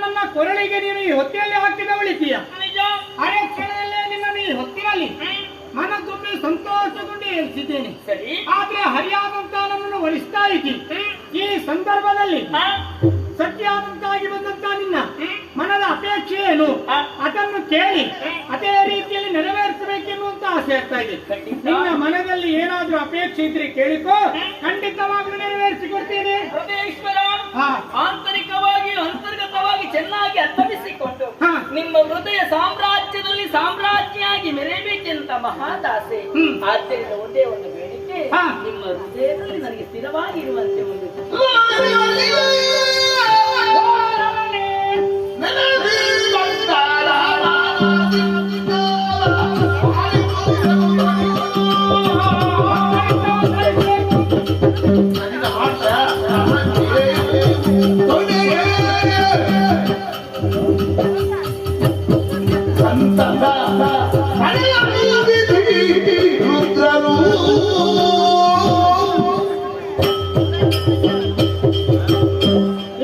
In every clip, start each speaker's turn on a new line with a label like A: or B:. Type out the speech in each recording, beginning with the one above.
A: ನನ್ನ ಕೊರಳಿಗೆ ನೀನು ಈ ಹೊತ್ತಿನಲ್ಲಿ ಹಾಕಿದ ಉಳಿತೀಯ. ಅರೆ ಕ್ಷಣದಲ್ಲೇ ನಿನ್ನನ್ನು ಈ ಹೊತ್ತಿನಲ್ಲಿ ಮನ ತುಂಬಿ ಸಂತೋಷಗೊಂಡು ಏರಿಸಿದ್ದೇನೆ. ಆದ್ರೆ ಹರಿಯಾದಂತ ನನ್ನನ್ನು ಒಲಿಸ್ತಾ ಇದ್ದಿ. ಈ ಸಂದರ್ಭದಲ್ಲಿ ಸತ್ಯಾದಂತಾಗಿ ಬಂದಂತ ನಿನ್ನ ಮನದ ಅಪೇಕ್ಷೆ ಏನು ಅದನ್ನು ಕೇಳಿ ಅದೇ ರೀತಿಯಲ್ಲಿ ನೆರವೇರಿಸಬೇಕೆನ್ನುವಂತ ಆಸೆ ಆಗ್ತಾ ಇದೆ. ನಿನ್ನ ಮನದಲ್ಲಿ ಏನಾದ್ರೂ ಅಪೇಕ್ಷೆ ಇದ್ರೆ ಕೇಳಿಕೋ, ಖಂಡಿತವಾಗ್ಲೂ ನೆರವೇರಿಸಿಕೊಡ್ತೇನೆ.
B: ಆಂತರಿಕವಾಗಿ ಅಂತರ್ಗತವಾಗಿ ಚೆನ್ನಾಗಿ ಅರ್ಥವಿಸಿಕೊಂಡು ನಿಮ್ಮ ಹೃದಯ ಸಾಮ್ರಾಜ್ಯದಲ್ಲಿ ಸಾಮ್ರಾಜ್ಞಿಯಾಗಿ ಮೆರೆಯಬೇಕೆಂತ ಮಹಾದಾಸೆ. ಆದ್ದರಿಂದ ಒಂದೇ ಒಂದು ಬೇಡಿಕೆ, ನಿಮ್ಮ ಹೃದಯದಲ್ಲಿ ನನಗೆ ಸ್ಥಿರವಾಗಿರುವಂತೆ ಒಂದು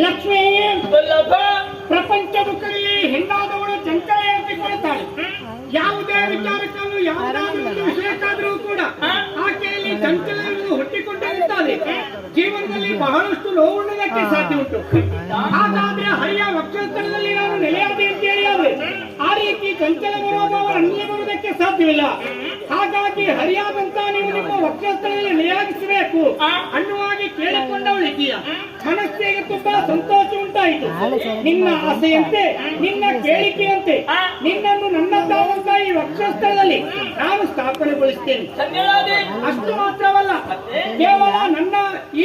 A: ಲಕ್ಷ್ಮೀ ಪ್ರಪಂಚ ದುಃಖದಲ್ಲಿ ಹೆಣ್ಣಾದವಳು ಚಂಚಲ ಎತ್ತಿಕೊಳ್ಳುತ್ತಾಳೆ. ಯಾವುದೇ ವಿಚಾರಕ್ಕೂ ಯಾವುದಾದ್ರೂ ವಿಷಯಕ್ಕಾದರೂ ಕೂಡ ಆಕೆಯಲ್ಲಿ ಚಂಚಲವನ್ನು ಹುಟ್ಟಿಕೊಂಡಿರುತ್ತಾಳೆ. ಜೀವನದಲ್ಲಿ ಬಹಳಷ್ಟು ನೋವುಣ್ಣದಕ್ಕೆ ಸಾಧ್ಯ ಉಂಟು. ಹಾಗಾದ್ರೆ ಹರಿಯ ವಕ್ಷಸ್ಥಳದಲ್ಲಿ ನಾನು ನೆಲೆಯಾದೆ ಅಂತ ಹೇಳಿಯಾವೆ ಆ ರೀತಿ ಚಂಚಲ ಬರುವುದವರು ಅನ್ಯ ಬರುವುದಕ್ಕೆ ಸಾಧ್ಯವಿಲ್ಲ. ಹಾಗಾಗಿ ಹರಿಯಾದಂತ ನೀವು ನಿಮ್ಮ ವಕ್ಷಸ್ಥಳದಲ್ಲಿ ನೆಲೆಯಾಗಿಸಬೇಕು ಅನ್ನುವಾಗಿ ಕೇಳಿಕೊಂಡವಳಿದ್ದೀಯ. ಮನಸ್ಸಿಗೆ ತುಂಬಾ ಸಂತೋಷ ಉಂಟಾಯಿತು. ನಿನ್ನ ಆಸೆಯಂತೆ ನಿನ್ನ ಕೇಳಿಕೆಯಂತೆ ನಿನ್ನನ್ನು ನನ್ನದಾದಂತ ಈ ವಕ್ಷಸ್ಥಳದಲ್ಲಿ ನಾನು ಸ್ಥಾಪನೆಗೊಳಿಸ್ತೇನೆ. ಅಷ್ಟು ಮಾತ್ರವಲ್ಲ, ಕೇವಲ ನನ್ನ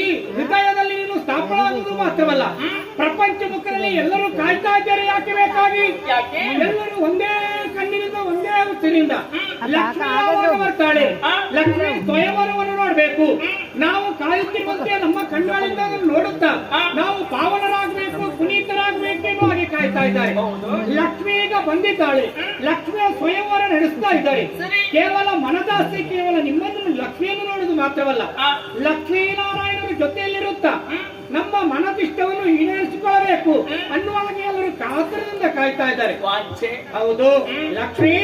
A: ಈ ಹೃದಯದಲ್ಲಿ ನೀನು ಸ್ಥಾಪನಾಗುವುದು ಮಾತ್ರವಲ್ಲ, ಪ್ರಪಂಚ ಮುಖದಲ್ಲಿ ಎಲ್ಲರೂ ಕಾಯ್ತಾ ಇದ್ದಾರೆ. ಯಾಕೆ ಬೇಕಾಗಿ? ಎಲ್ಲರೂ ಒಂದೇ ಕಣ್ಣಿನಿಂದ ಒಂದೇ ಉಸಿರಿನಿಂದ ಲಕ್ಷ್ಮಿ ಯಾವಾಗ ಬರ್ತಾಳೆ, ಲಕ್ಷ್ಮಿ ಸ್ವಯಂವರವನ್ನು ನೋಡ್ಬೇಕು. ನಾವು ಕಾಯುತ್ತಿರುವಂತೆ ನಮ್ಮ ಕಣ್ಣುಗಳಿಂದ ನೋಡುತ್ತಾ ನಾವು ಪಾವನರಾಗಬೇಕು, ಪುನೀತರಾಗಬೇಕೆಂದು ಹಾಗೆ ಕಾಯ್ತಾ ಇದ್ದಾರೆ. ಲಕ್ಷ್ಮಿ ಈಗ ಬಂದಿದ್ದಾಳೆ, ಲಕ್ಷ್ಮಿಯ ಸ್ವಯಂವರ ನಡೆಸ್ತಾ ಇದ್ದಾರೆ. ಕೇವಲ ಮನದಾಸೆ ಕೇವಲ ನಿಮ್ಮನ್ನು ಲಕ್ಷ್ಮಿಯನ್ನು ನೋಡುವುದು ಮಾತ್ರವಲ್ಲ, ಲಕ್ಷ್ಮೀನಾರಾಯಣರ ಜೊತೆಯಲ್ಲಿರುತ್ತಾ ನಮ್ಮ ಮನದಿಷ್ಟವನ್ನು ಈಡೇರಿಸಿಕೊಳ್ಳಬೇಕು ಅನ್ನುವಾಗಿ ಎಲ್ಲರೂ ಕಾತರದಿಂದ ಕಾಯ್ತಾ ಇದ್ದಾರೆ. ಹೌದು, ಲಕ್ಷ್ಮಿ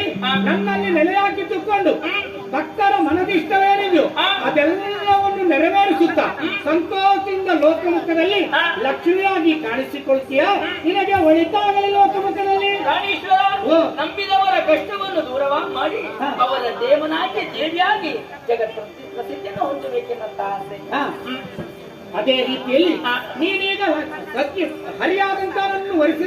A: ನನ್ನಲ್ಲಿ ನೆಲೆಯಾಗಿದ್ದುಕೊಂಡು ಭಕ್ತರ ಮನದಿಷ್ಟವೇನಿದೆಯೋ ಅದೆಲ್ಲವನ್ನು ನೆರವೇರಿಸುತ್ತಾ ಸಂತೋಷದಿಂದ ಲೋಕಮುಖದಲ್ಲಿ ಲಕ್ಷ್ಮಿಯಾಗಿ ಕಾಣಿಸಿಕೊಳ್ತೀಯ. ನಿನಗೆ ಒಳಿತಾಗಲಿ ಲೋಕಮುಖದಲ್ಲಿ.
B: ನಂಬಿದವರ ಕಷ್ಟವನ್ನು ದೂರವಾಗಿ ಮಾಡಿ ಅವರ ದೇವನಾಗಿ ದೇವಿಯಾಗಿ ಜಗತ್ತು ಪ್ರಸಿದ್ಧಿಯನ್ನು ಹೊಂದಬೇಕೆನ್ನುವಂತ ಆಸೆ.
A: ಅದೇ ರೀತಿಯಲ್ಲಿ ನೀನೀಗ ಹರಿಯಾದಂತ ವರಿಸಿ